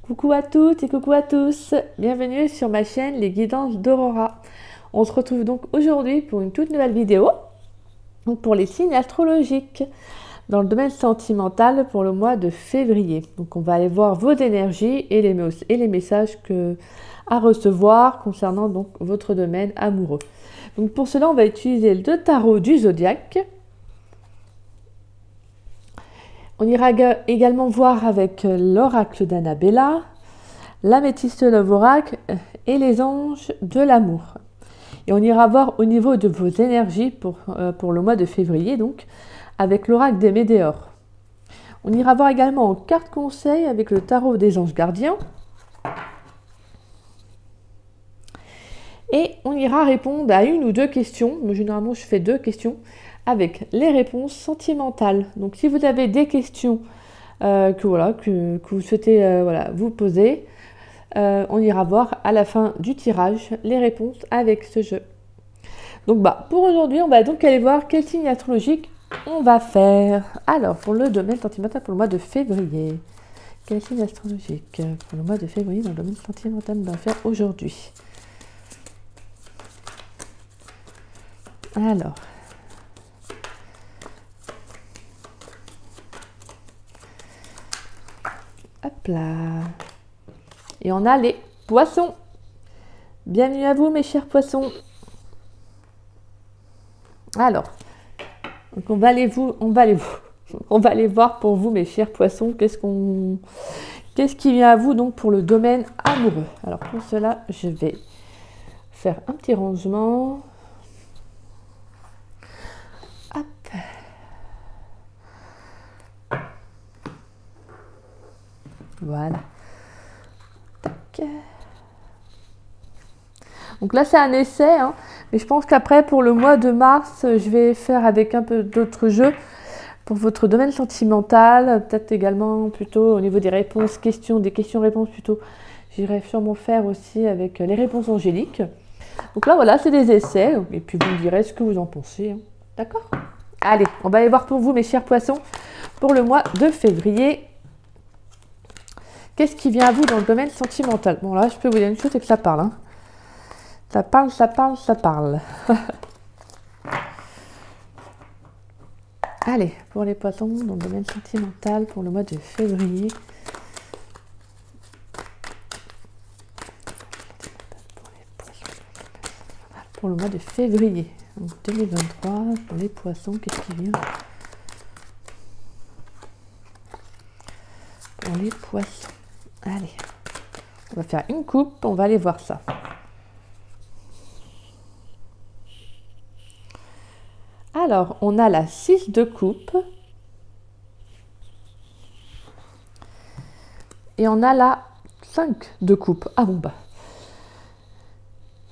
Coucou à toutes et coucou à tous, bienvenue sur ma chaîne Les Guidances d'Aurora. On se retrouve donc aujourd'hui pour une toute nouvelle vidéo, donc pour les signes astrologiques dans le domaine sentimental pour le mois de février. Donc on va aller voir vos énergies et les messages à recevoir concernant donc votre domaine amoureux. Donc pour cela on va utiliser le tarot du zodiaque. On ira également voir avec l'oracle d'Annabella, l'améthyste Love Oracle et les anges de l'amour. Et on ira voir au niveau de vos énergies pour le mois de février, donc, avec l'oracle des Médéors. On ira voir également en carte conseil avec le tarot des anges gardiens. Et on ira répondre à une ou deux questions. Moi, généralement, je fais 2 questions avec les réponses sentimentales. Donc, si vous avez des questions que vous souhaitez vous poser, on ira voir à la fin du tirage les réponses avec ce jeu. Donc, pour aujourd'hui, on va donc aller voir quel signe astrologique on va faire. Alors, pour le domaine sentimental pour le mois de février, quel signe astrologique pour le mois de février dans le domaine sentimental on va faire aujourd'hui? Alors, hop là. Et on a les poissons. Bienvenue à vous mes chers poissons. Alors, donc on va aller voir pour vous mes chers poissons, qu'est-ce qui vient à vous donc pour le domaine amoureux. Alors pour cela, je vais faire un petit rangement. Hop. Voilà. Tac. Donc là, c'est un essai, hein, mais je pense qu'après, pour le mois de mars, je vais faire avec un peu d'autres jeux pour votre domaine sentimental, peut-être également plutôt au niveau des réponses questions, des questions-réponses plutôt. J'irai sûrement faire aussi avec les réponses angéliques. Donc là, voilà, c'est des essais, et puis vous me direz ce que vous en pensez. Hein. D'accord? Allez, on va aller voir pour vous, mes chers poissons, pour le mois de février. Qu'est-ce qui vient à vous dans le domaine sentimental? Bon, là, je peux vous dire une chose, c'est que ça parle. Hein. Ça parle, ça parle, ça parle. Allez, pour les poissons, dans le domaine sentimental, pour le mois de février. Pour le mois de février, donc 2023, pour les poissons, qu'est-ce qui vient? Pour les poissons. Allez, on va faire une coupe, on va aller voir ça. Alors, on a la 6 de coupe. Et on a la 5 de coupe. Ah bon,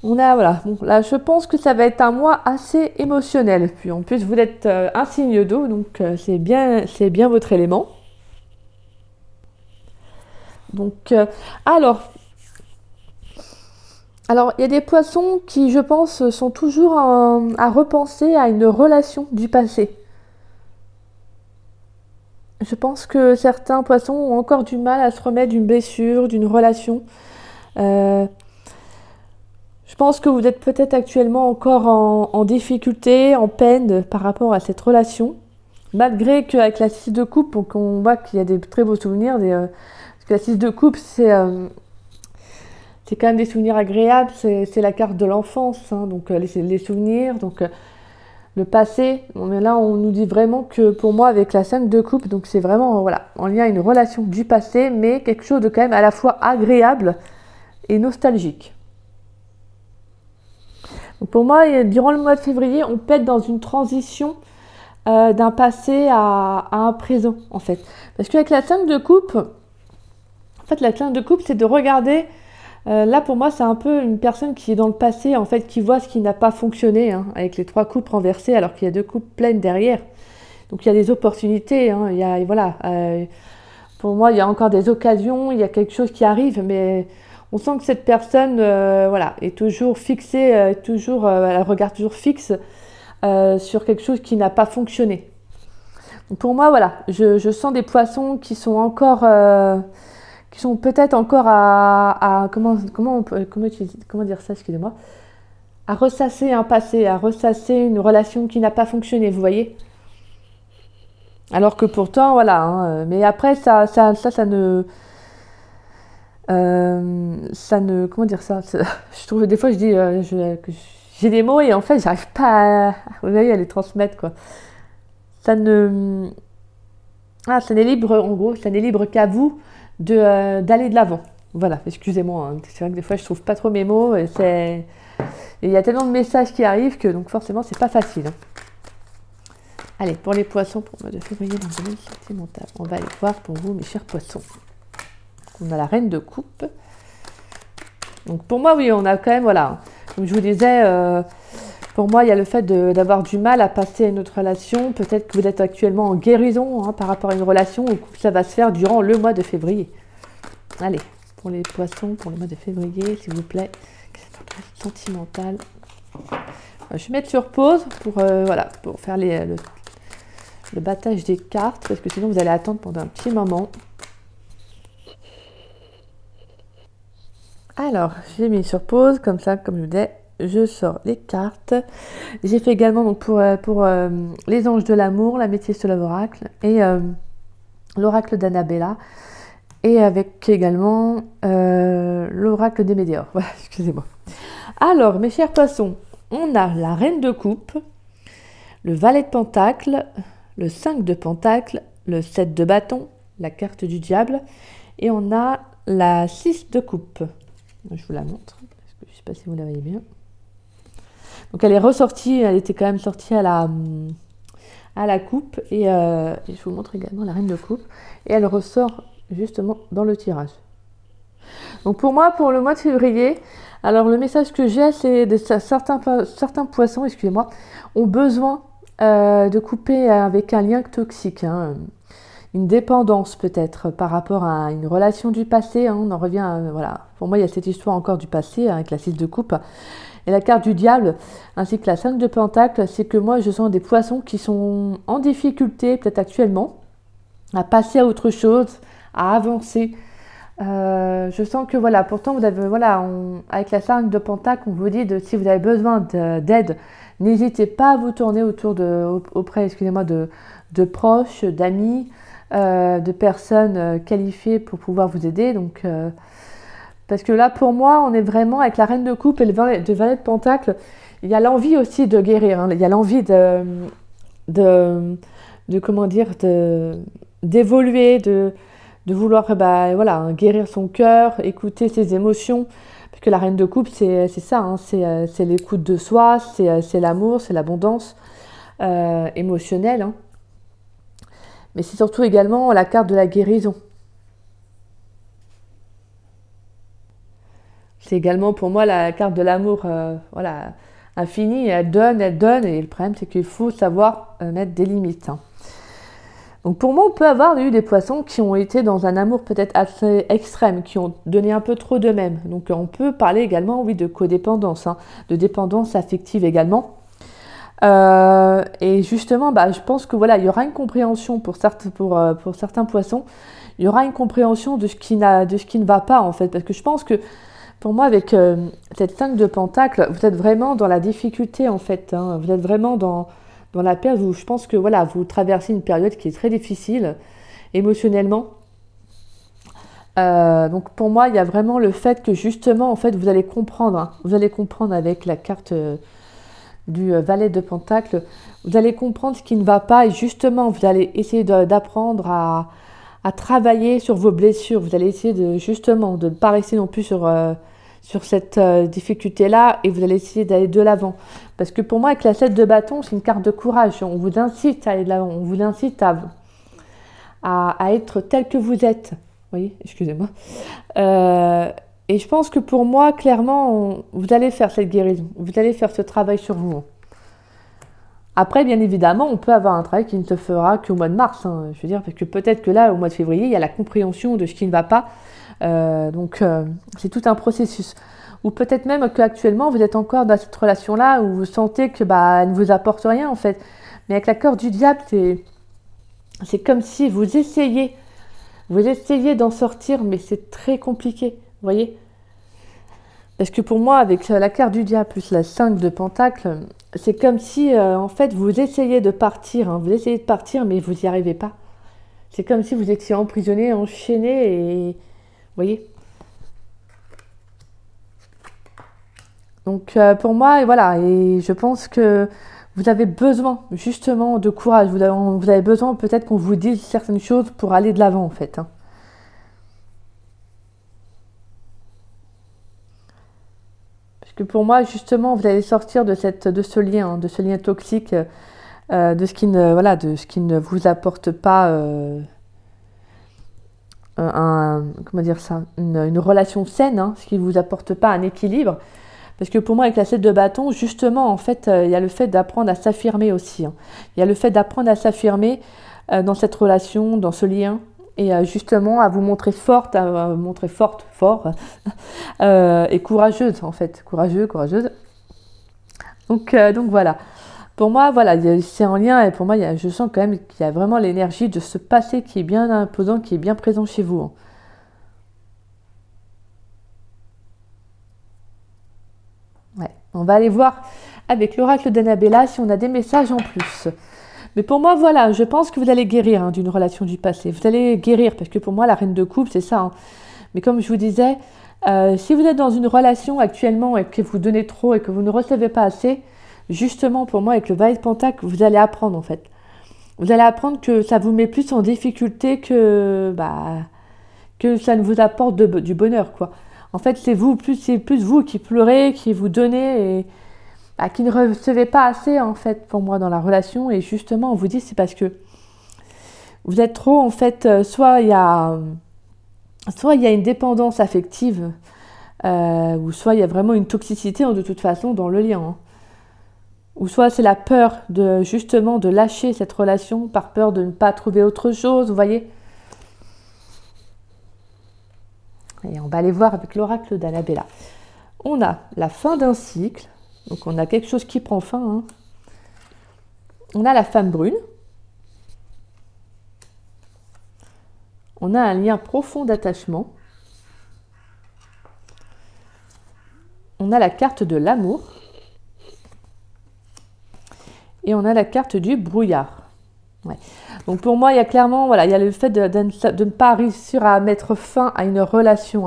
on a, voilà. Bon, là, je pense que ça va être un mois assez émotionnel. Puis en plus, vous êtes un signe d'eau, donc c'est bien votre élément. Donc, alors, il y a des poissons qui, je pense, sont toujours à repenser à une relation du passé. Je pense que certains poissons ont encore du mal à se remettre d'une blessure, d'une relation. Je pense que vous êtes peut-être actuellement encore en difficulté, en peine par rapport à cette relation. Malgré qu'avec la 6 de coupe, on voit qu'il y a des très beaux souvenirs. Parce que la 6 de coupe, c'est quand même des souvenirs agréables, c'est la carte de l'enfance, hein, donc les souvenirs, donc le passé. Mais là, on nous dit vraiment que pour moi, avec la 5 de coupe, donc c'est vraiment voilà, en lien à une relation du passé, mais quelque chose de quand même à la fois agréable et nostalgique. Donc pour moi, durant le mois de février, on peut être dans une transition d'un passé à un présent, en fait. Parce qu'avec la 5 de coupe, en fait, la 5 de coupe, c'est de regarder. Là, pour moi, c'est un peu une personne qui est dans le passé, en fait, qui voit ce qui n'a pas fonctionné, hein, avec les 3 coupes renversées, alors qu'il y a 2 coupes pleines derrière. Donc, il y a des opportunités. Hein, voilà, pour moi, il y a encore des occasions, il y a quelque chose qui arrive, mais on sent que cette personne, est toujours fixée, elle regarde toujours fixe sur quelque chose qui n'a pas fonctionné. Donc, pour moi, voilà, je sens des poissons qui sont encore qui sont peut-être encore comment dire ça, excusez-moi, à ressasser un passé, à ressasser une relation qui n'a pas fonctionné, vous voyez. Alors que pourtant, voilà, hein, mais après, ça ne, comment dire ça, je trouve, des fois, je dis, que j'ai des mots et en fait, j'arrive pas vous voyez, à les transmettre, quoi. Ça ne, ça n'est libre, en gros, ça n'est libre qu'à vous d'aller de l'avant. Voilà, excusez-moi, hein, c'est vrai que des fois, je trouve pas trop mes mots et il y a tellement de messages qui arrivent que, donc, forcément, c'est pas facile, hein. Allez, pour les poissons, pour le mois de février, dans le domaine sentimental, on va aller voir pour vous, mes chers poissons. On a la reine de coupe. Donc pour moi, oui, on a quand même, voilà, comme je vous disais, pour moi, il y a le fait d'avoir du mal à passer à une autre relation. Peut-être que vous êtes actuellement en guérison, hein, par rapport à une relation, ou que ça va se faire durant le mois de février. Allez, pour les poissons, pour le mois de février, s'il vous plaît, sentimental. Je vais mettre sur pause pour, voilà, pour faire le battage des cartes, parce que sinon vous allez attendre pendant un petit moment. Alors, j'ai mis sur pause, comme ça, comme je vous disais, je sors les cartes. J'ai fait également donc, pour les anges de l'amour, la métisse de l'oracle et l'oracle d'Annabella. Et avec également l'oracle des météores. Voilà, excusez-moi. Alors, mes chers poissons, on a la reine de coupe, le valet de pentacle, le 5 de pentacle, le 7 de bâton, la carte du diable, et on a la 6 de coupe. Je vous la montre, parce que je ne sais pas si vous la voyez bien. Donc elle est ressortie, elle était quand même sortie à la coupe, et je vous montre également la reine de coupe, et elle ressort justement dans le tirage. Donc pour moi, pour le mois de février, alors le message que j'ai, c'est que certains poissons, excusez-moi, ont besoin de couper avec un lien toxique, hein, une dépendance peut-être par rapport à une relation du passé, hein, on en revient, voilà, pour moi il y a cette histoire encore du passé avec la 6 de coupe et la carte du diable, ainsi que la 5 de pentacle, c'est que moi je sens des poissons qui sont en difficulté peut-être actuellement, à passer à autre chose, à avancer. Je sens que voilà, pourtant vous avez, voilà, avec la 5 de pentacle, on vous dit si vous avez besoin d'aide, n'hésitez pas à vous tourner auprès, excusez-moi, de proches, d'amis, de personnes qualifiées pour pouvoir vous aider. Donc, parce que là, pour moi, on est vraiment avec la reine de coupe et le valet de pentacle. Il y a l'envie aussi de guérir, hein. Il y a l'envie comment dire, d'évoluer, de vouloir voilà, guérir son cœur, écouter ses émotions. Parce que la reine de coupe, c'est ça, hein, c'est l'écoute de soi, c'est l'amour, c'est l'abondance émotionnelle, hein. Mais c'est surtout également la carte de la guérison. C'est également pour moi la carte de l'amour, voilà, infini. Elle donne, et le problème c'est qu'il faut savoir mettre des limites, hein. Donc pour moi, on peut avoir eu des poissons qui ont été dans un amour peut-être assez extrême, qui ont donné un peu trop d'eux-mêmes. Donc on peut parler également, oui, de codépendance, hein, de dépendance affective également. Et justement, je pense que voilà, il y aura une compréhension pour certains poissons. Il y aura une compréhension de ce qui ne va pas en fait, parce que je pense que pour moi, avec cette 5 de pentacle, vous êtes vraiment dans la difficulté en fait, hein. Vous êtes vraiment dans la période où je pense que voilà, vous traversez une période qui est très difficile émotionnellement. Donc pour moi, il y a vraiment le fait que justement, en fait, vous allez comprendre, hein, avec la carte du valet de pentacle, vous allez comprendre ce qui ne va pas et justement, vous allez essayer d'apprendre à travailler sur vos blessures. Vous allez essayer de ne pas rester non plus sur cette difficulté-là et vous allez essayer d'aller de l'avant. Parce que pour moi, avec la 7 de bâton, c'est une carte de courage. On vous incite à aller de l'avant, on vous incite à être tel que vous êtes. Oui, excusez-moi. Et je pense que pour moi, clairement, vous allez faire cette guérison. Vous allez faire ce travail sur vous. Après, bien évidemment, on peut avoir un travail qui ne se fera qu'au mois de mars, hein. Je veux dire, parce que peut-être que là, au mois de février, il y a la compréhension de ce qui ne va pas. Donc, c'est tout un processus. Ou peut-être même qu'actuellement, vous êtes encore dans cette relation-là où vous sentez que elle ne vous apporte rien, en fait. Mais avec la corde du diable, c'est comme si vous essayez Vous essayez d'en sortir, mais c'est très compliqué, vous voyez? Parce que pour moi, avec la carte du diable plus la 5 de pentacle, c'est comme si, en fait, vous essayez de partir, hein, vous essayez de partir, mais vous n'y arrivez pas. C'est comme si vous étiez emprisonné, enchaîné, et vous voyez? Donc pour moi, et voilà, et je pense que vous avez besoin justement de courage. Vous avez besoin peut-être qu'on vous dise certaines choses pour aller de l'avant en fait, hein. Parce que pour moi, justement, vous allez sortir de ce lien toxique, de ce qui ne vous apporte pas comment dire ça, une relation saine, hein, ce qui ne vous apporte pas un équilibre. Parce que pour moi, avec la 7 de bâton, justement, en fait, il y a le fait d'apprendre à s'affirmer aussi, hein. Il y a le fait d'apprendre à s'affirmer dans cette relation, dans ce lien, et justement à vous montrer forte, à vous montrer forte, fort, et courageuse, en fait. Courageuse. Donc voilà. Pour moi, voilà, c'est en lien, et pour moi, je sens quand même qu'il y a vraiment l'énergie de ce passé qui est bien imposant, qui est bien présent chez vous, hein. Ouais. On va aller voir avec l'oracle d'Annabella si on a des messages en plus. Mais pour moi, voilà, je pense que vous allez guérir, hein, d'une relation du passé. Vous allez guérir, parce que pour moi, la reine de coupe, c'est ça, hein. Mais comme je vous disais, si vous êtes dans une relation actuellement et que vous donnez trop et que vous ne recevez pas assez, justement, pour moi, avec le valet de pentacle, vous allez apprendre, en fait. Vous allez apprendre que ça vous met plus en difficulté que ça ne vous apporte du bonheur, quoi. En fait, c'est plus vous qui pleurez, qui vous donnez et qui ne recevez pas assez, en fait, pour moi, dans la relation. Et justement, on vous dit, c'est parce que vous êtes trop, en fait, soit il y a une dépendance affective, ou soit il y a vraiment une toxicité, hein, de toute façon, dans le lien, hein. Ou soit c'est la peur justement de lâcher cette relation par peur de ne pas trouver autre chose, vous voyez. Et on va aller voir avec l'oracle d'Annabella. On a la fin d'un cycle, donc on a quelque chose qui prend fin, hein. On a la femme brune. On a un lien profond d'attachement. On a la carte de l'amour. Et on a la carte du brouillard. Ouais. Donc pour moi, il y a clairement, voilà, il y a le fait de ne pas réussir à mettre fin à une relation,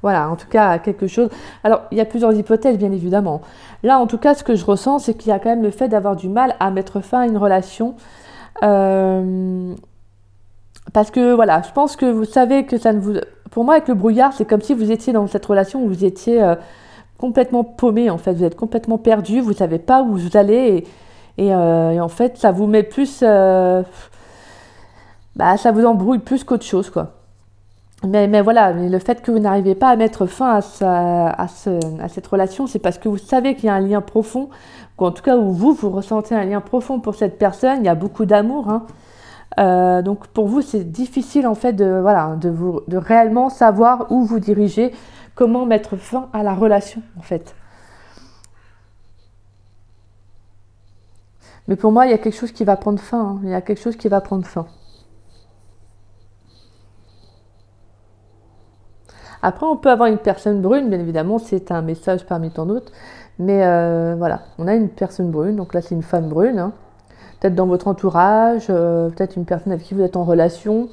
voilà, en tout cas à quelque chose. Alors, il y a plusieurs hypothèses, bien évidemment. Là, en tout cas, ce que je ressens, c'est qu'il y a quand même le fait d'avoir du mal à mettre fin à une relation. Parce que, voilà, je pense que vous savez que ça ne vous... Pour moi, avec le brouillard, c'est comme si vous étiez dans cette relation où vous étiez complètement paumé, en fait. Vous êtes complètement perdu, vous ne savez pas où vous allez. Et en fait, ça vous met plus... ça vous embrouille plus qu'autre chose, quoi. Mais voilà, mais le fait que vous n'arrivez pas à mettre fin à cette relation, c'est parce que vous savez qu'il y a un lien profond, ou en tout cas où vous ressentez un lien profond pour cette personne, il y a beaucoup d'amour, hein. Donc pour vous, c'est difficile en fait de réellement savoir où vous dirigez, comment mettre fin à la relation, en fait. Mais pour moi, il y a quelque chose qui va prendre fin, hein. Il y a quelque chose qui va prendre fin. Après, on peut avoir une personne brune, bien évidemment, c'est un message parmi tant d'autres. Mais voilà, on a une personne brune, donc là c'est une femme brune, hein. Peut-être dans votre entourage, peut-être une personne avec qui vous êtes en relation,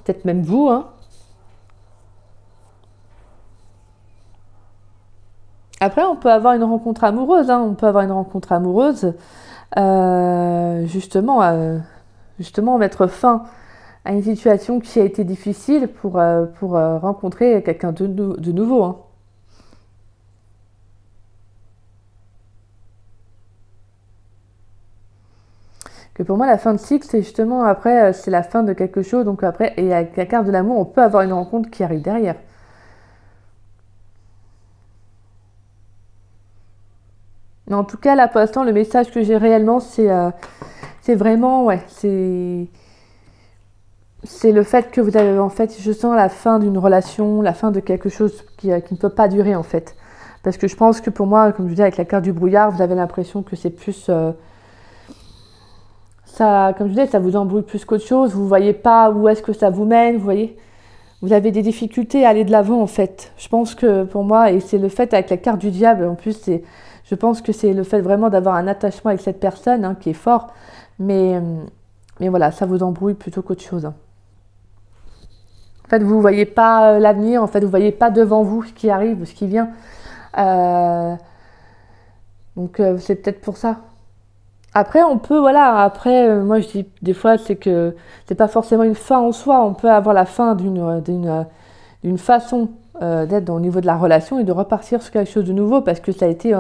peut-être même vous, hein. Après, on peut avoir une rencontre amoureuse, hein. On peut avoir une rencontre amoureuse, justement mettre fin à une situation qui a été difficile pour rencontrer quelqu'un de nouveau, hein. Que pour moi, la fin de cycle, c'est justement après, c'est la fin de quelque chose. Donc après, et avec la carte de l'amour, on peut avoir une rencontre qui arrive derrière. Mais en tout cas, là, pour l'instant, le message que j'ai réellement, c'est vraiment, ouais, c'est le fait que vous avez, en fait, je sens la fin d'une relation, la fin de quelque chose qui ne peut pas durer, en fait. Parce que je pense que pour moi, comme je disais, avec la carte du brouillard, vous avez l'impression que c'est plus... ça, comme je disais, ça vous embrouille plus qu'autre chose. Vous voyez pas où est-ce que ça vous mène, vous voyez. Vous avez des difficultés à aller de l'avant en fait. Je pense que pour moi, et c'est le fait avec la carte du diable, en plus, je pense que c'est le fait vraiment d'avoir un attachement avec cette personne qui est fort. Mais, mais voilà, ça vous embrouille plutôt qu'autre chose. En fait, vous ne voyez pas l'avenir, en fait, vous ne voyez pas devant vous ce qui arrive ou ce qui vient. Donc c'est peut-être pour ça. Après, on peut, voilà, moi je dis des fois, c'est que c'est pas forcément une fin en soi. On peut avoir la fin d'une façon d'être au niveau de la relation et de repartir sur quelque chose de nouveau parce que ça a été,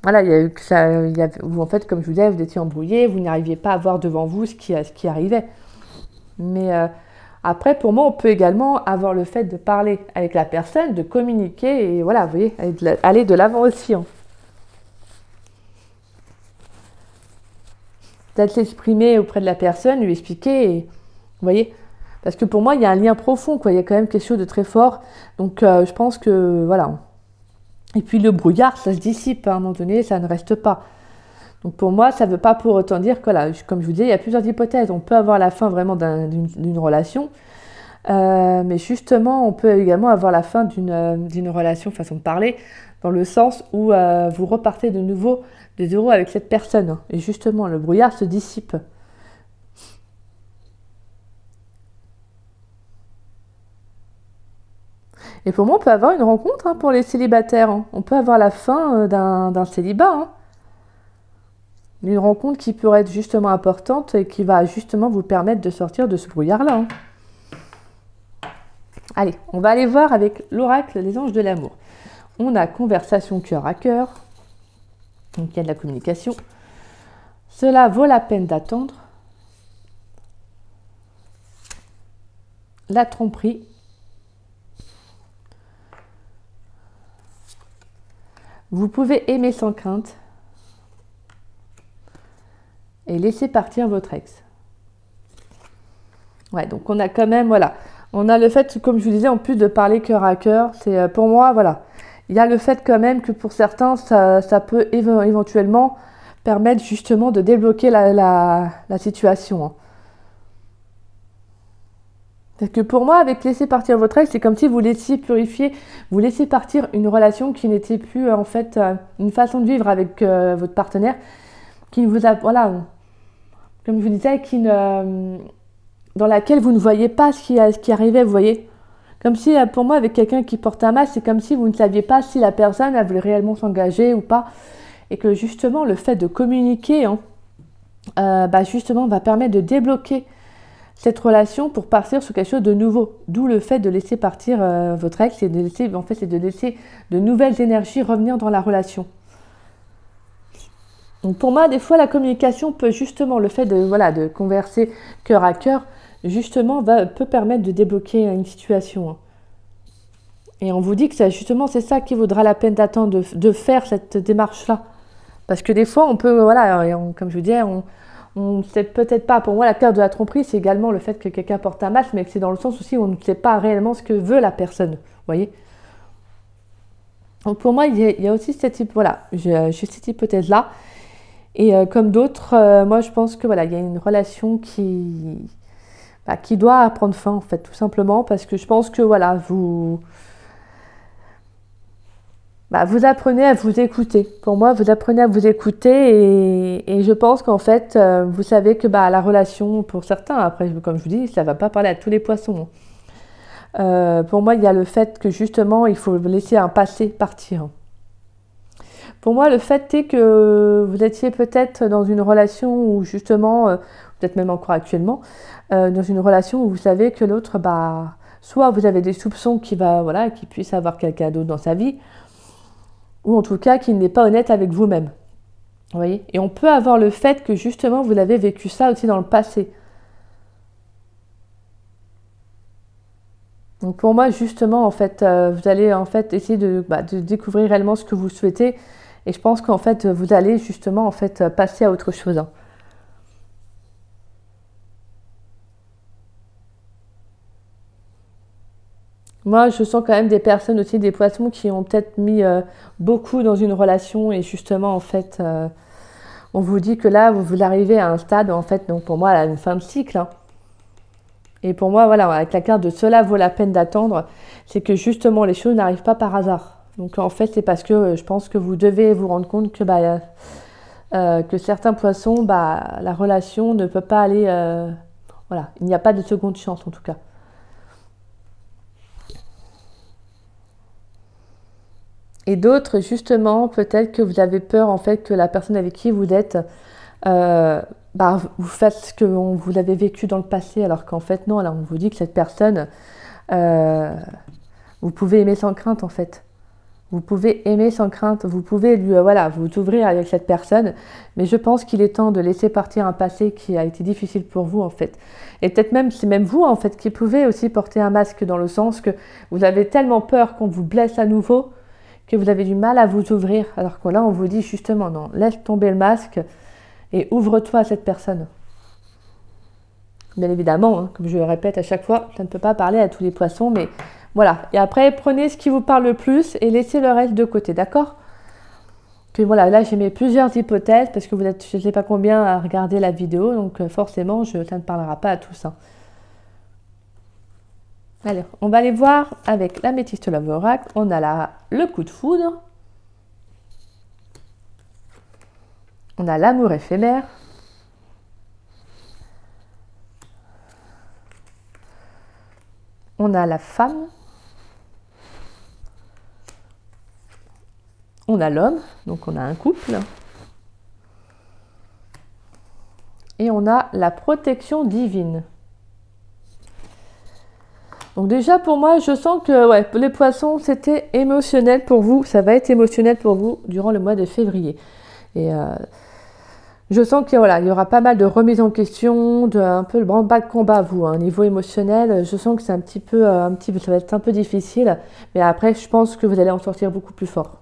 voilà, il y a eu vous, en fait, comme je vous disais, vous étiez embrouillé, vous n'arriviez pas à voir devant vous ce qui arrivait. Mais après, pour moi, on peut également avoir le fait de parler avec la personne, de communiquer et voilà, vous voyez, aller de l'avant aussi. Peut-être l'exprimer auprès de la personne, lui expliquer, et, vous voyez. Parce que pour moi, il y a un lien profond, quoi. Il y a quand même quelque chose de très fort. Donc, je pense que, voilà. Et puis, le brouillard, ça se dissipe, à un moment donné, ça ne reste pas. Donc, pour moi, ça ne veut pas pour autant dire que, là, comme je vous disais, il y a plusieurs hypothèses. On peut avoir la fin vraiment d'une relation, mais justement, on peut également avoir la fin d'une relation, façon de parler, dans le sens où vous repartez de nouveau de zéro avec cette personne. Et justement, le brouillard se dissipe. Et pour moi, on peut avoir une rencontre pour les célibataires. On peut avoir la fin d'un célibat. Une rencontre qui pourrait être justement importante et qui va justement vous permettre de sortir de ce brouillard-là. Allez, on va aller voir avec l'oracle des anges de l'amour. On a conversation cœur à cœur. Donc il y a de la communication. Cela vaut la peine d'attendre. La tromperie. Vous pouvez aimer sans crainte. Et laisser partir votre ex. Ouais, donc on a quand même, voilà. On a le fait, comme je vous disais, en plus de parler cœur à cœur, c'est pour moi, voilà. Il y a le fait quand même que pour certains, ça peut éventuellement permettre justement de débloquer la situation. Parce que pour moi, avec laisser partir votre ex, c'est comme si vous laissiez purifier, vous laissiez partir une relation qui n'était plus en fait une façon de vivre avec votre partenaire, qui ne vous a, voilà, comme je vous disais, dans laquelle vous ne voyez pas ce qui arrivait, vous voyez. Comme si, pour moi, avec quelqu'un qui porte un masque, c'est comme si vous ne saviez pas si la personne elle voulait réellement s'engager ou pas. Et que justement, le fait de communiquer, justement, va permettre de débloquer cette relation pour partir sur quelque chose de nouveau. D'où le fait de laisser partir votre ex et de laisser, en fait, c'est de laisser de nouvelles énergies revenir dans la relation. Donc pour moi, des fois, la communication peut justement, le fait de converser cœur à cœur, justement, peut permettre de débloquer une situation. Et on vous dit que c'est ça qui vaudra la peine d'attendre, de faire cette démarche-là. Parce que des fois, on peut, comme je vous disais, on ne sait peut-être pas. Pour moi, la carte de la tromperie, c'est également le fait que quelqu'un porte un masque, mais que c'est dans le sens aussi où on ne sait pas réellement ce que veut la personne. Vous voyez ? Donc pour moi, il y a aussi cette hypothèse-là. Et comme d'autres, moi je pense que il y a une relation qui doit prendre fin en fait, tout simplement parce que je pense que vous apprenez à vous écouter. Pour moi, vous apprenez à vous écouter et je pense qu'en fait, vous savez que la relation, pour certains, après comme je vous dis, ça va pas parler à tous les poissons. Pour moi, il y a le fait que justement, il faut laisser un passé partir. Pour moi, le fait est que vous étiez peut-être dans une relation où justement, peut-être même encore actuellement, dans une relation où vous savez que l'autre, soit vous avez des soupçons qu'il puisse avoir quelqu'un d'autre dans sa vie, ou en tout cas qu'il n'est pas honnête avec vous-même. Vous voyez ? Et on peut avoir le fait que justement vous avez vécu ça aussi dans le passé. Donc pour moi, justement, en fait, vous allez en fait essayer de découvrir réellement ce que vous souhaitez. Et je pense qu'en fait, vous allez justement en fait passer à autre chose. Moi, je sens quand même des personnes aussi, des poissons qui ont peut-être mis beaucoup dans une relation et justement en fait On vous dit que là, vous arrivez à un stade, en fait, donc pour moi, à une fin de cycle. Hein. Et pour moi, voilà, avec la carte de cela vaut la peine d'attendre, c'est que justement, les choses n'arrivent pas par hasard. Donc en fait, c'est parce que je pense que vous devez vous rendre compte que certains poissons, la relation ne peut pas aller... voilà, il n'y a pas de seconde chance en tout cas. Et d'autres, justement, peut-être que vous avez peur en fait que la personne avec qui vous êtes vous fasse ce que vous avez vécu dans le passé, alors qu'en fait non, là on vous dit que cette personne, vous pouvez aimer sans crainte en fait. Vous pouvez aimer sans crainte, vous pouvez lui, vous ouvrir avec cette personne, mais je pense qu'il est temps de laisser partir un passé qui a été difficile pour vous en fait. Et peut-être même, c'est même vous en fait qui pouvez aussi porter un masque dans le sens que vous avez tellement peur qu'on vous blesse à nouveau, que vous avez du mal à vous ouvrir, alors que là on vous dit justement non, laisse tomber le masque et ouvre-toi à cette personne. Bien évidemment, hein, comme je le répète à chaque fois, ça ne peut pas parler à tous les poissons, mais voilà. Et après, prenez ce qui vous parle le plus et laissez le reste de côté, d'accord? Puis voilà, là j'ai mis plusieurs hypothèses parce que vous êtes, je ne sais pas combien à regarder la vidéo, donc forcément, ça ne parlera pas à tous. Hein. Allez, on va aller voir avec l'améthyste Love Oracle. On a là le coup de foudre. On a l'amour éphémère. On a la femme. On a l'homme, donc on a un couple. Et on a la protection divine. Donc déjà pour moi, je sens que les poissons, c'était émotionnel pour vous. Ça va être émotionnel pour vous durant le mois de février. Et je sens qu'il y aura pas mal de remises en question, un peu le branle-bas de combat à vous. Hein. Niveau émotionnel, je sens que c'est ça va être un peu difficile. Mais après, je pense que vous allez en sortir beaucoup plus fort.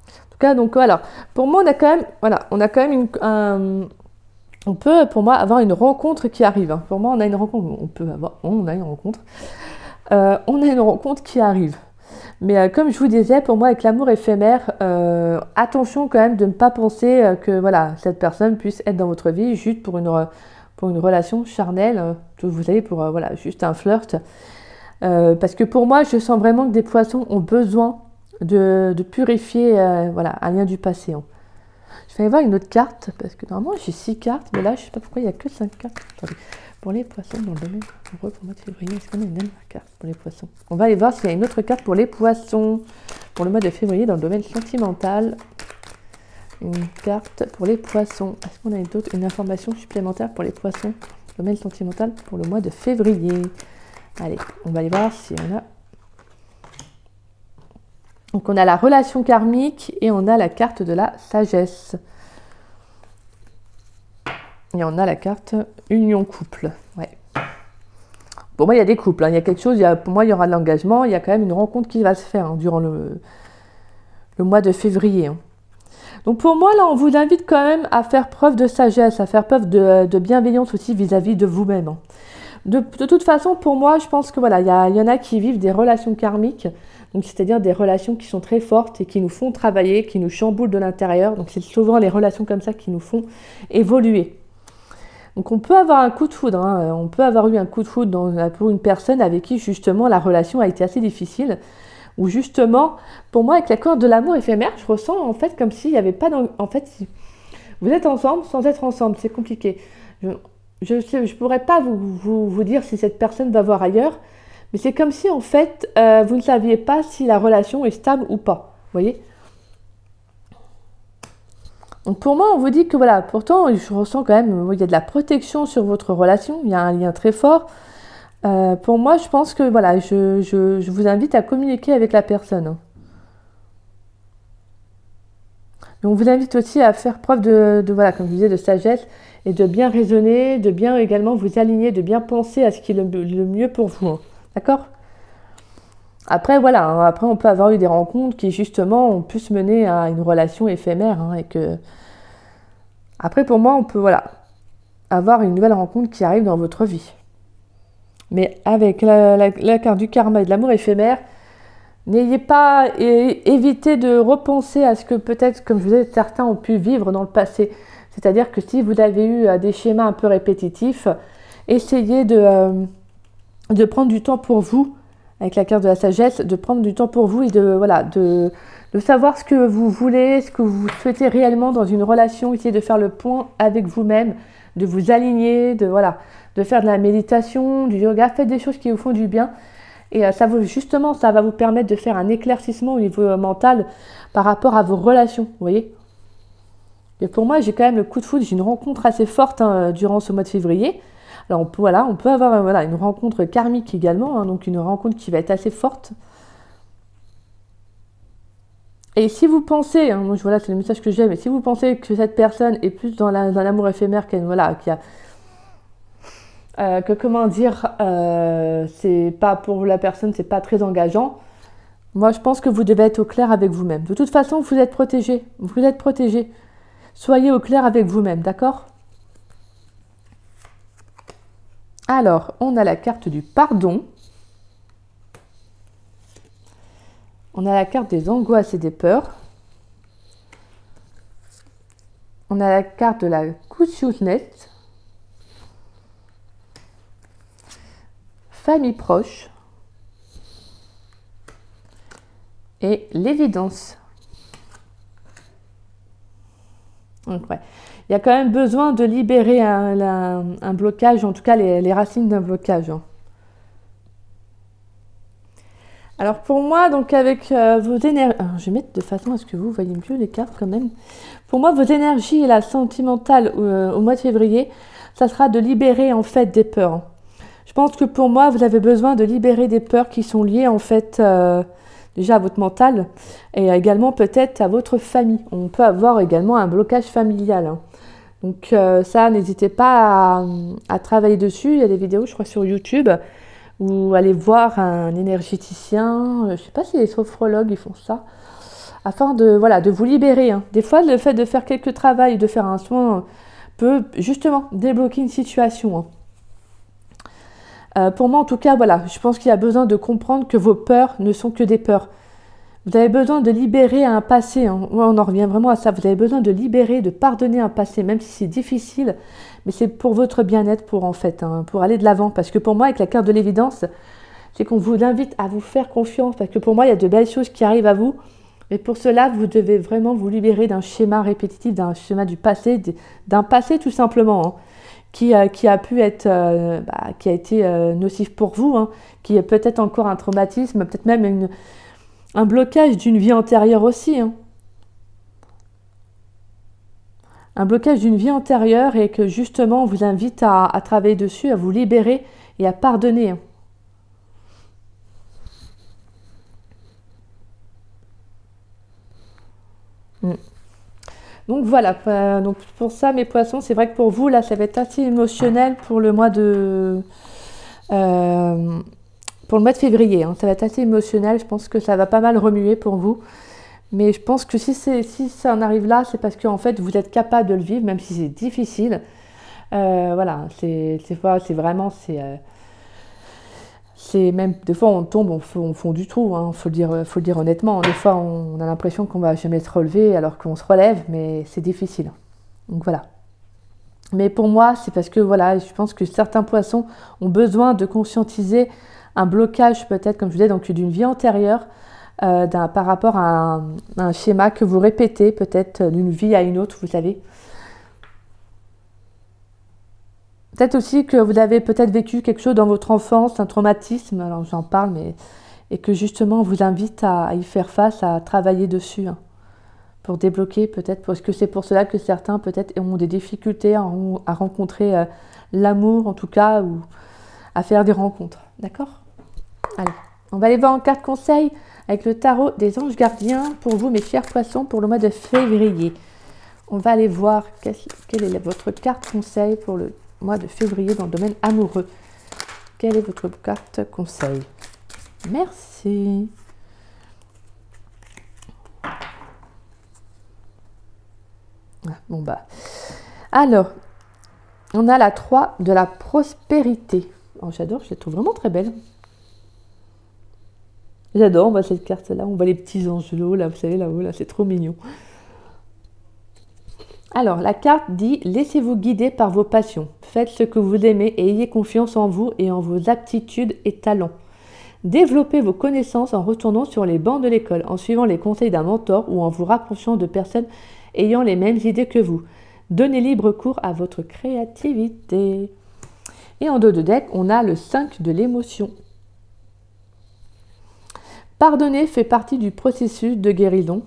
En tout cas, donc voilà. Pour moi, on a quand même on peut, pour moi, avoir une rencontre qui arrive. Hein. Pour moi, on a une rencontre. On a une rencontre. On a une rencontre qui arrive. Mais comme je vous disais, pour moi, avec l'amour éphémère, attention quand même de ne pas penser que cette personne puisse être dans votre vie juste pour une relation charnelle, vous savez, pour juste un flirt. Parce que pour moi, je sens vraiment que des poissons ont besoin de purifier un lien du passé. Hein. Je vais aller voir une autre carte, parce que normalement j'ai 6 cartes, mais là je ne sais pas pourquoi il n'y a que 5 cartes. Attendez. Pour les poissons dans le domaine amoureux pour le mois de février, est-ce qu'on a une autre carte pour les poissons? On va aller voir s'il y a une autre carte pour les poissons pour le mois de février dans le domaine sentimental. Une carte pour les poissons. Est-ce qu'on a une information supplémentaire pour les poissons dans le domaine sentimental pour le mois de février? Allez, on va aller voir si on a... Donc on a la relation karmique et on a la carte de la sagesse. Et on a la carte union couple. Ouais. Pour moi, il y a des couples. Hein. Il y a quelque chose, pour moi, il y aura de l'engagement. Il y a quand même une rencontre qui va se faire durant le mois de février. Hein. Donc pour moi, là, on vous invite quand même à faire preuve de sagesse, à faire preuve de bienveillance aussi vis-à-vis de vous-même. Hein. De toute façon, pour moi, je pense que il y en a qui vivent des relations karmiques. Donc, c'est-à-dire des relations qui sont très fortes et qui nous font travailler, qui nous chamboulent de l'intérieur. Donc, c'est souvent les relations comme ça qui nous font évoluer. Donc, on peut avoir un coup de foudre. Hein. On peut avoir eu un coup de foudre pour une personne avec qui, justement, la relation a été assez difficile. Ou justement, pour moi, avec la corde de l'amour éphémère, je ressens, en fait, comme s'il n'y avait pas... En fait, vous êtes ensemble sans être ensemble. C'est compliqué. Je ne pourrais pas vous dire si cette personne va voir ailleurs. Mais c'est comme si, en fait, vous ne saviez pas si la relation est stable ou pas. Vous voyez? Donc pour moi, on vous dit que pourtant, je ressens quand même, il y a de la protection sur votre relation. Il y a un lien très fort. Pour moi, je pense que, je vous invite à communiquer avec la personne. Et on vous invite aussi à faire preuve comme je disais, de sagesse et de bien raisonner, de bien également vous aligner, de bien penser à ce qui est le mieux pour vous. Hein. D'accord? Après, après on peut avoir eu des rencontres qui justement ont pu se mener à une relation éphémère. Hein, et que... Après, pour moi, on peut avoir une nouvelle rencontre qui arrive dans votre vie. Mais avec la carte du karma et de l'amour éphémère, N'ayez pas évité de repenser à ce que peut-être, comme je vous disais, certains ont pu vivre dans le passé. C'est-à-dire que si vous avez eu des schémas un peu répétitifs, essayez de prendre du temps pour vous, avec la carte de la sagesse, de prendre du temps pour vous et de savoir ce que vous voulez, ce que vous souhaitez réellement dans une relation, essayer de faire le point avec vous-même, de vous aligner, de faire de la méditation, du yoga, faites des choses qui vous font du bien. Et ça va vous permettre de faire un éclaircissement au niveau mental par rapport à vos relations, vous voyez. Et pour moi, j'ai quand même le coup de foudre, j'ai une rencontre assez forte durant ce mois de février. Alors on peut avoir une rencontre karmique également, hein, donc une rencontre qui va être assez forte. Et si vous pensez, hein, voilà, c'est le message que j'ai, mais si vous pensez que cette personne est plus dans l'amour éphémère qu'elle, c'est pas pour la personne, c'est pas très engageant. Moi, je pense que vous devez être au clair avec vous-même. De toute façon, vous êtes protégé. Vous êtes protégé. Soyez au clair avec vous-même, d'accord? Alors, on a la carte du pardon. On a la carte des angoisses et des peurs. On a la carte de la consciousness. Famille proche. Et l'évidence. Donc, ouais. Il y a quand même besoin de libérer un blocage, en tout cas les racines d'un blocage. Hein. Alors pour moi, donc avec vos énergies, je vais mettre de façon à ce que vous voyez mieux les cartes quand même. Pour moi, vos énergies la sentimentale au mois de février, ça sera de libérer en fait des peurs. Je pense que pour moi, vous avez besoin de libérer des peurs qui sont liées en fait déjà à votre mental et également peut-être à votre famille. On peut avoir également un blocage familial. Hein. Donc ça, n'hésitez pas à travailler dessus. Il y a des vidéos, je crois, sur YouTube ou aller voir un énergéticien. Je ne sais pas si les sophrologues ils font ça, afin de vous libérer. Hein. Des fois, le fait de faire quelques travaux, de faire un soin, peut justement débloquer une situation. Hein. Pour moi, en tout cas, je pense qu'il y a besoin de comprendre que vos peurs ne sont que des peurs. Vous avez besoin de libérer un passé. Hein. On en revient vraiment à ça. Vous avez besoin de libérer, de pardonner un passé, même si c'est difficile. Mais c'est pour votre bien-être, pour aller de l'avant. Parce que pour moi, avec la carte de l'évidence, c'est qu'on vous invite à vous faire confiance. Parce que pour moi, il y a de belles choses qui arrivent à vous. Mais pour cela, vous devez vraiment vous libérer d'un schéma répétitif, d'un schéma du passé, d'un passé tout simplement. Hein. Qui a pu être, qui a été nocif pour vous, hein, qui est peut-être encore un traumatisme, peut-être même un blocage d'une vie antérieure aussi. Hein. Un blocage d'une vie antérieure et que justement on vous invite à travailler dessus, à vous libérer et à pardonner. Hein. Donc voilà, donc pour ça mes poissons, c'est vrai que pour vous là ça va être assez émotionnel pour le mois de février. Hein. Ça va être assez émotionnel, je pense que ça va pas mal remuer pour vous. Mais je pense que si ça en arrive là, c'est parce qu'en fait vous êtes capable de le vivre, même si c'est difficile. C'est même des fois on tombe, on fond du trou, hein, faut le dire honnêtement. Des fois on a l'impression qu'on va jamais se relever alors qu'on se relève, mais c'est difficile. Donc voilà. Mais pour moi, c'est parce que je pense que certains poissons ont besoin de conscientiser un blocage peut-être, comme je disais, donc d'une vie antérieure, par rapport à un schéma que vous répétez peut-être d'une vie à une autre, vous savez. Peut-être aussi que vous avez peut-être vécu quelque chose dans votre enfance, un traumatisme, alors j'en parle, et que justement on vous invite à y faire face, à travailler dessus, hein, pour débloquer peut-être, parce que c'est pour cela que certains peut-être ont des difficultés à rencontrer l'amour en tout cas, ou à faire des rencontres, d'accord? Allez, on va aller voir en carte conseil avec le tarot des anges gardiens pour vous mes chers poissons pour le mois de février. On va aller voir quelle est votre carte conseil pour le mois de février dans le domaine amoureux. Quelle est votre carte conseil? Merci. Alors, on a la 3 de la prospérité. Oh, j'adore, je la trouve vraiment très belle. J'adore, moi, cette carte-là. On voit les petits angelots, là, vous savez, là-haut, là, c'est trop mignon. Alors, la carte dit « Laissez-vous guider par vos passions. Faites ce que vous aimez et ayez confiance en vous et en vos aptitudes et talents. Développez vos connaissances en retournant sur les bancs de l'école, en suivant les conseils d'un mentor ou en vous rapprochant de personnes ayant les mêmes idées que vous. Donnez libre cours à votre créativité. » Et en dos de deck, on a le 5 de l'émotion. Pardonner fait partie du processus de guérison.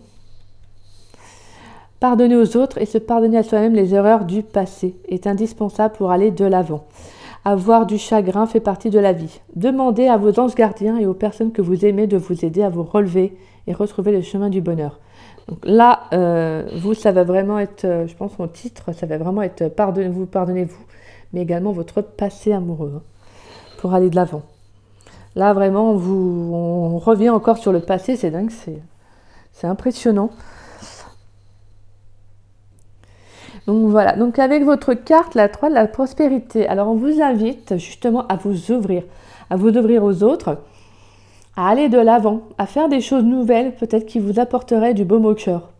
Pardonner aux autres et se pardonner à soi-même les erreurs du passé est indispensable pour aller de l'avant. Avoir du chagrin fait partie de la vie. Demandez à vos anges gardiens et aux personnes que vous aimez de vous aider à vous relever et retrouver le chemin du bonheur. Donc là, vous, ça va vraiment être, je pense, mon titre, ça va vraiment être pardonnez-vous, mais également votre passé amoureux, hein, pour aller de l'avant. Là, vraiment, on revient encore sur le passé, c'est dingue, c'est impressionnant. Donc voilà, donc avec votre carte, la 3 de la prospérité, alors on vous invite justement à vous ouvrir aux autres, à aller de l'avant, à faire des choses nouvelles, peut-être qui vous apporteraient du baume au cœur.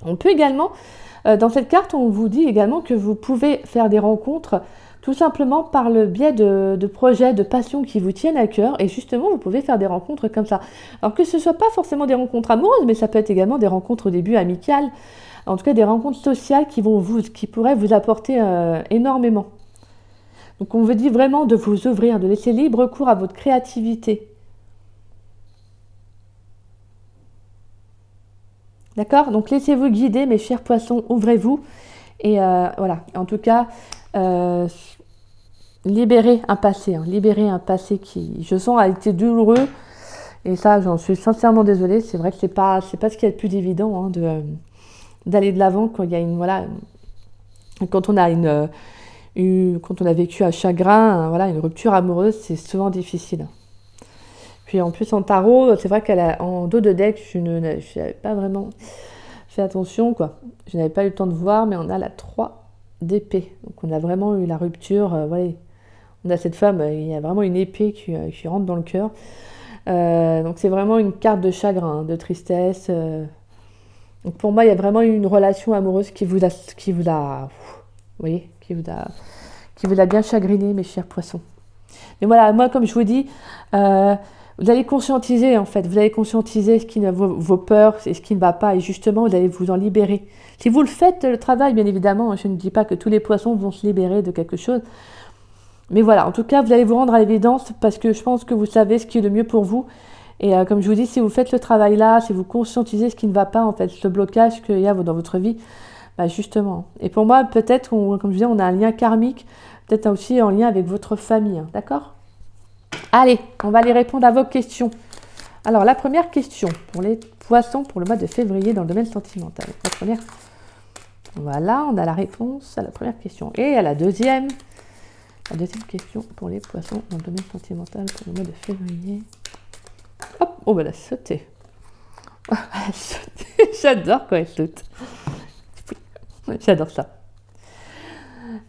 On peut également, dans cette carte, on vous dit également que vous pouvez faire des rencontres tout simplement par le biais de projets, de passions qui vous tiennent à cœur, et justement, vous pouvez faire des rencontres comme ça. Alors que ce ne soit pas forcément des rencontres amoureuses, mais ça peut être également des rencontres au début amicales, en tout cas des rencontres sociales qui pourraient vous apporter énormément. Donc on vous dit vraiment de vous ouvrir, de laisser libre cours à votre créativité. D'accord? Donc laissez-vous guider, mes chers poissons, ouvrez-vous. Et voilà, en tout cas, libérez un passé. Libérez un passé qui, je sens, a été douloureux. Et ça, j'en suis sincèrement désolée. C'est vrai que c'est pas ce qu'il y a de plus évident, hein, d'aller de l'avant quand il y a quand on a vécu un chagrin, voilà, une rupture amoureuse, c'est souvent difficile. Puis en plus en tarot, c'est vrai qu'en dos de deck, je n'avais pas vraiment fait attention, quoi. Je n'avais pas eu le temps de voir, mais on a la 3 d'épée. Donc on a vraiment eu la rupture, voilà. On a cette femme, il y a vraiment une épée qui rentre dans le cœur. Donc c'est vraiment une carte de chagrin, hein, de tristesse. Donc pour moi, il y a vraiment eu une relation amoureuse qui vous a bien chagriné, mes chers poissons. Mais voilà, moi, comme je vous dis, vous allez conscientiser, en fait. Vous allez conscientiser vos peurs et ce qui ne va pas. Et justement, vous allez vous en libérer. Si vous le faites, le travail, bien évidemment, je ne dis pas que tous les poissons vont se libérer de quelque chose. Mais voilà, en tout cas, vous allez vous rendre à l'évidence parce que je pense que vous savez ce qui est le mieux pour vous. Et comme je vous dis, si vous faites le travail là, si vous conscientisez ce qui ne va pas, en fait, ce blocage qu'il y a dans votre vie, bah justement. Et pour moi, peut-être, comme je disais, on a un lien karmique, peut-être aussi en lien avec votre famille, hein, d'accord? Allez, on va aller répondre à vos questions. Alors, la première question pour les poissons pour le mois de février dans le domaine sentimental. Voilà, on a la réponse à la première question. Et à la deuxième question pour les poissons dans le domaine sentimental pour le mois de février. Hop, oh, ben elle a sauté. Elle a sauté. J'adore quand elle saute. J'adore ça.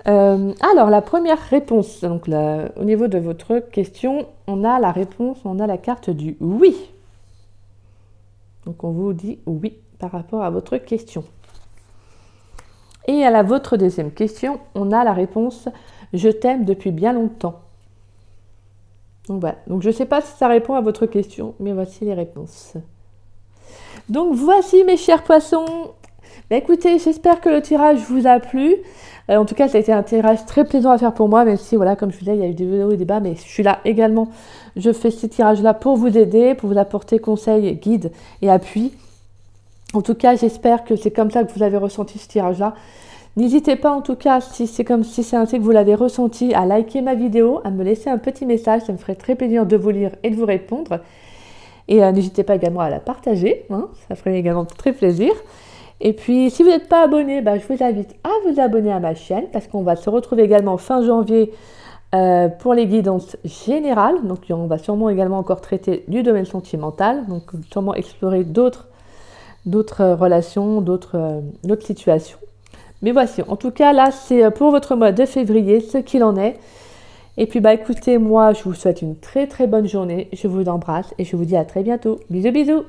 Alors, la première réponse, donc au niveau de votre question, on a la réponse, on a la carte du oui. Donc, on vous dit oui par rapport à votre question. Et à votre deuxième question, on a la réponse « Je t'aime depuis bien longtemps ». Donc voilà, donc je ne sais pas si ça répond à votre question, mais voici les réponses. Donc voici mes chers poissons. Bah, écoutez, j'espère que le tirage vous a plu. En tout cas, ça a été un tirage très plaisant à faire pour moi, même si, voilà, comme je vous disais, il y a eu des vidéos et des bas, mais je suis là également. Je fais ces tirages-là pour vous aider, pour vous apporter conseils, guides et appui. En tout cas, j'espère que c'est comme ça que vous avez ressenti ce tirage-là. N'hésitez pas, en tout cas, si c'est ainsi que vous l'avez ressenti, à liker ma vidéo, à me laisser un petit message. Ça me ferait très plaisir de vous lire et de vous répondre. Et n'hésitez pas également à la partager, hein, ça ferait également très plaisir. Et puis, si vous n'êtes pas abonné, bah, je vous invite à vous abonner à ma chaîne parce qu'on va se retrouver également fin janvier pour les guidances générales. Donc, on va sûrement également encore traiter du domaine sentimental, donc sûrement explorer d'autres relations, d'autres situations. Mais voici, en tout cas, là, c'est pour votre mois de février ce qu'il en est. Et puis bah écoutez, moi je vous souhaite une très très bonne journée. Je vous embrasse et je vous dis à très bientôt. Bisous bisous.